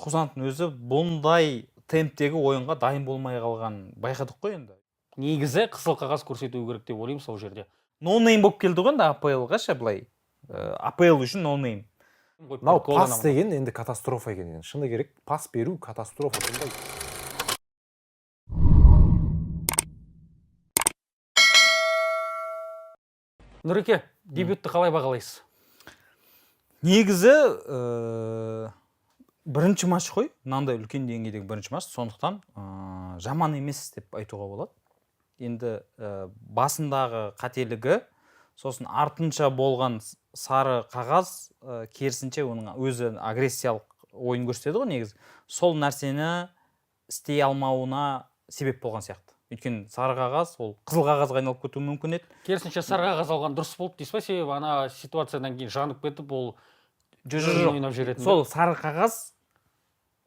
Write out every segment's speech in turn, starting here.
Қосановтың өзі бұндай темптегі ойынға дайын болмай қалған байқадық қой енді. Негізі қызыл қағаз көрсету керек деп ойлаймын сол жерде. Ноунейм болып келді ғой енді АПЛ-ға ше былай. АПЛ үшін ноунейм. Мынау пас деген енді катастрофа екен. Шыны керек, пас беру катастрофа. Нұреке, дебютті қалай бағалайсыз? Негізі бірінші матч қой, мынандай үлкен деңгейдегі бірінші матч, сондықтан жаман емес деп айтуға болады. Енді басындағы қателігі, сосын артынша болған сары қағаз, керісінше оның өзі агрессиялық ойын көрсетеді ғой негізі. Сол нәрсені істей алмауына себеп болған сияқты. Өйткені сары қағаз, ол қызыл қағазға айналып кетуі мүмкін еді. Керісінше сары қағаз алған дұрыс болды дейсіз ба? Себебі ана ситуациядан кейін жанып кетіп, ол ойнап жүретін. Сол сары қағаз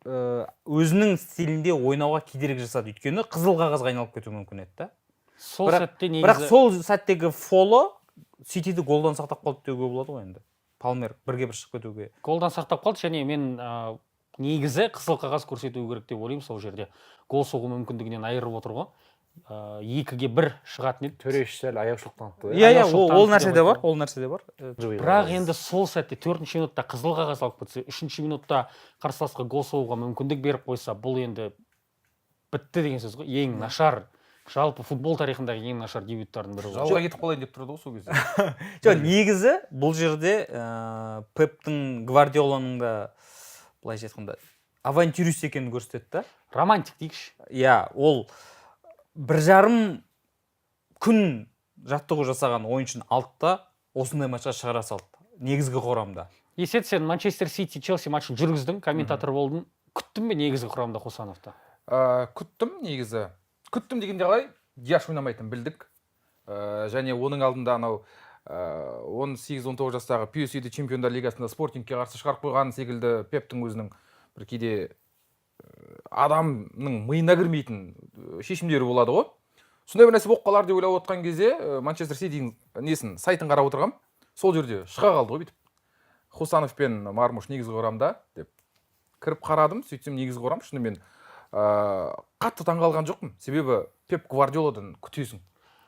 өзінің стилінде ойнауға кедергі жасады. Өйткені қызыл қағазға айналып кетуі мүмкін еді. Бірақ сол сәттегі фолы Ситиді голдан сақтап қалды деуге болады ғой енді. Палмер бірге бір шығып кетуге. Голдан сақтап қалды, және мен негізі қызыл қағаз көрсету керек деп ойлаймын сол жерде. Гол соғу мүмкіндігінен айырып отыр ғой. 2-1 шығатын еді. Төреш сәл аяушылық танытты. Иә, ол нәрсе де бар, ол нәрсе де бар. Бірақ енді сол сәтте 4-ші минутта қызыл қағаз алып кетсе, 3-ші минутта қарсыласқа гол соғуға мүмкіндік беріп қойса, бұл енді бітті деген сөз ғой. Ең нашар, жалпы футбол тарихындағы ең нашар дебюттардың бірі. Жауға кетіп қалайын деп тұрды ғой сол кезде. Жоқ, негізі бұл жерде Пептің, Гвардиоланың да былайша айтқанда авантюрист екенін көрсетеді да. Романтик дейікші. Иә, ол 1,5 күн жаттығу жасаған ойыншыны алды да осындай матчқа шығара салды. Негізгі құрамда. Есет, сен Манчестер Сити Челси матчын жүргіздің, комментатор болдың. Күттің бе негізгі құрамда Қосановты? Күттім негізі. Күттім дегенде қалай? Диаш ойнамайтын білдік. Және оның алдында анау 18-19 жастағы PSG-ді Чемпиондар лигасында Спортингке қарсы шығарып қойған секілді Пептің өзінің бір кейде адамның миына кірмейтін шешімдері болады ғой. Сондай бір нәрсе болып қалар деп ойлап отқан кезде Манчестер Ситидің сайтын қарап отырғам. Сол жерде шыға қалды ғой бүйтіп. Қосанов пен Мармуш негізгі құрамда деп кіріп қарадым. Сөйтсем негізгі құрам шынымен қатты таңғалған жоқпын. Себебі Пеп Гвардиоладан күтесің.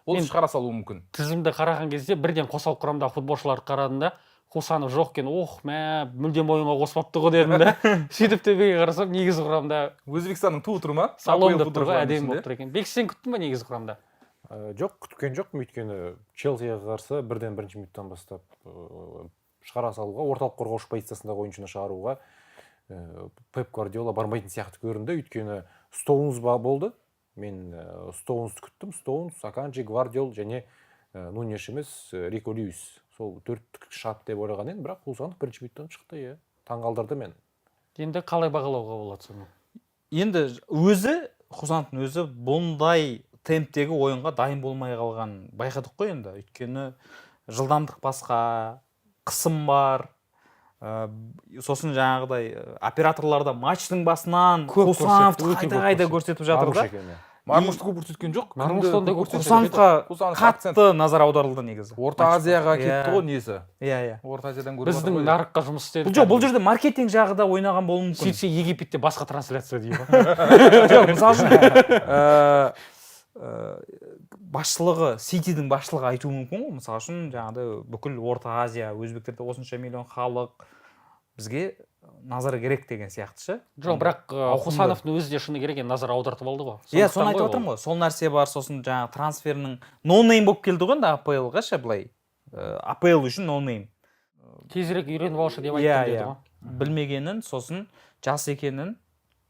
Ол шығара салуы мүмкін. Тізімді қараған кезде бірден қосалқы құрамдағы футболшыларды қарадым да, Қосанов жоқ екен, мүлдем ойынға қоспапты ғой дедім да. Сөйтіп төбеге қарасам, негізгі құрамда Өзбекстанның туы тұр ма? Салонда тұр ғой, әдемі болып тұр екен. Бек, сен күттің ба негізгі құрамда? Жоқ, күткен жоқпын, өйткені Челсиге қарсы бірден бірінші минуттан бастап шығара салуға, орталық қорғаушы позициясындағы ойыншыны шығаруға Пеп Гвардиола бармайтын сияқты көрінді, өйткені Стоунс болды. Мен Стоунсты күттім. Стоунс, Аканджи, Гвардиол және Нунеш емес, Рико Льюис. Сол 4-тік шат деп ойлаған едім, бірақ Қосанов бірінші минуттан шықты, таңғалдырды мен. Енді қалай бағалауға болады соны? Енді Қосановтың өзі бұндай темптегі ойынға дайын болмай қалған байқадық қой енді. Өйткені жылдамдық басқа, қысым бар. Сосын жаңағыдай операторларда матчтың басынан Қосановты қайта көрсетіп жатыр да. Мармушты көп көрсеткен жоқ. Қосановқа қатты назар аударылды негізі. Орта Азияға кетті ғой несі. Иә. Орта Азиядан көріп біздің нарыққа жұмыс істеді. Бұл жерде маркетинг жағы да ойнаған болуы мүмкін. Сөйтсе Египетте басқа трансляция дейді. Жоқ, мысалы үшін басшылығы, Ситидің басшылығы айтуы мүмкін ғой. Мысалы үшін жаңағыдай бүкіл Орта Азия, өзбектерде осынша миллион халық, бізге назар керек деген сияқты ше. Жоқ, бірақ Қосановтың өзі де шыны керек назар аудартып алды ғой. Иә, соны айтып отырмын ғой. Сол нәрсе бар, сосын жаңағы трансферінің ноунейм болып келді ғой енді АПЛ-ға ше былай. АПЛ үшін ноунейм. Тезірек үйреніп алшы деп айттым деді ғой. Білмегенін, сосын жас екенін,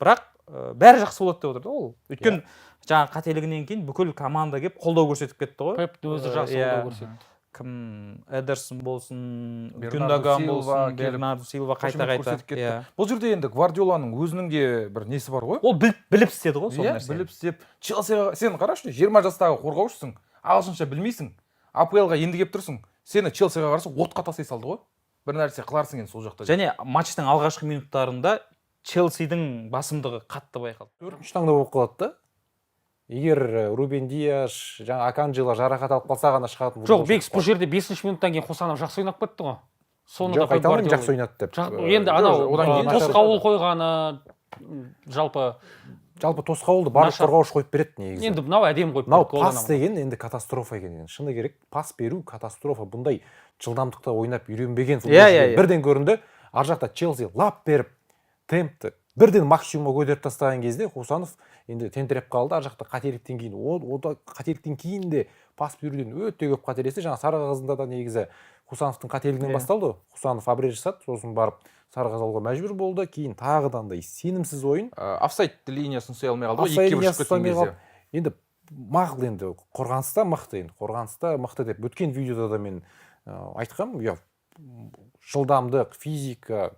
бірақ бәрі жақсы болады деп отырды ол. Өйткені жаңағы қателігінен кейін бүкіл команда келіп қолдау көрсетіп кетті ғой. Пептің өзі жақсы қолдау көрсетті. Кім Эдерсон болсын, Гюндоган болсын, Бернардо Силва қайта-қайта. Бұл жерде енді Гвардиоланың өзінің де бір несі бар ғой. Ол біліп істеді ғой сол нәрсені. Біліп істеп. Челсиға сен қарашы, 20 жастағы қорғаушысың, ағылшынша білмейсің. АПЛ-ға енді келіп тұрсың. Сені Челсиға қарсы отқа тастай салды ғой. Бір нәрсе қыларсың енді сол жақта. Және матчтың алғашқы минуттарында Челсидің басымдығы қатты байқалды. 4-ші таңдау болып қалады да. Егер Рубен Диаш, жаңа Аканджила жарақат алып қалса ғана шығатын. Жоқ, Бекс бұл жерде 5-ші минуттан кейін Қосанов жақсы ойнап кетті ғой. соны да жоқ айта алмаймын Гвардиола- жақсы ойнады деп. енді анау одан кейін тосқауыл қойғаны жалпы Жалпы тосқауылды барлық Нашар. қорғаушы қойып береді негізі. енді мынау әдемі қойып Мынау берді, гол пас анау. деген енді катастрофа екен. Енді шыны керек, пас беру катастрофа. Бұндай жылдамдықта ойнап үйренбеген футболшы бірден көрінді. Ар жақта Челси лап беріп, темпті бірден максимумға көтеріп тастаған кезде Хусанов енді тентіреп қалды. Ар жақта қателіктен кейін, ода қателіктен кейін де пас беруден өте көп қателесті. Жаңа сары қағазында да негізі Хусановтың қателігінен басталды. Хусанов абрежь жасады, сосын барып сары қағаз алуға мәжбүр болды. Кейін тағыдандай сенімсіз ойын. офсайд линиясын ұстай алмай қалды ғой, Офсайд екіге бөлісіп линиясын кеткен ұстай кезде. енді мақұл, енді қорғаныста мықты, енді қорғаныста мықты деп өткен видеода да мен айтқам, жылдамдық, физика,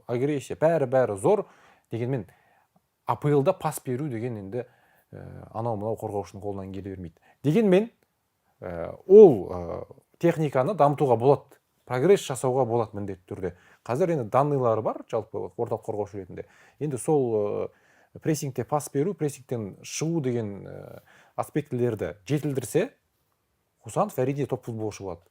агрессия бәрі зор, дегенмен АПЛ-да пас беру деген енді анау-мынау қорғаушының қолынан келе бермейді. Дегенмен ол техниканы дамытуға болады, прогресс жасауға болады міндетті түрде. Қазір енді данныйлары бар, жалпы орталық қорғаушы ретінде. Енді сол прессингте пас беру, прессингтен шығу деген аспектілерді жетілдірсе, Хусанов әрине топ футболшы болады.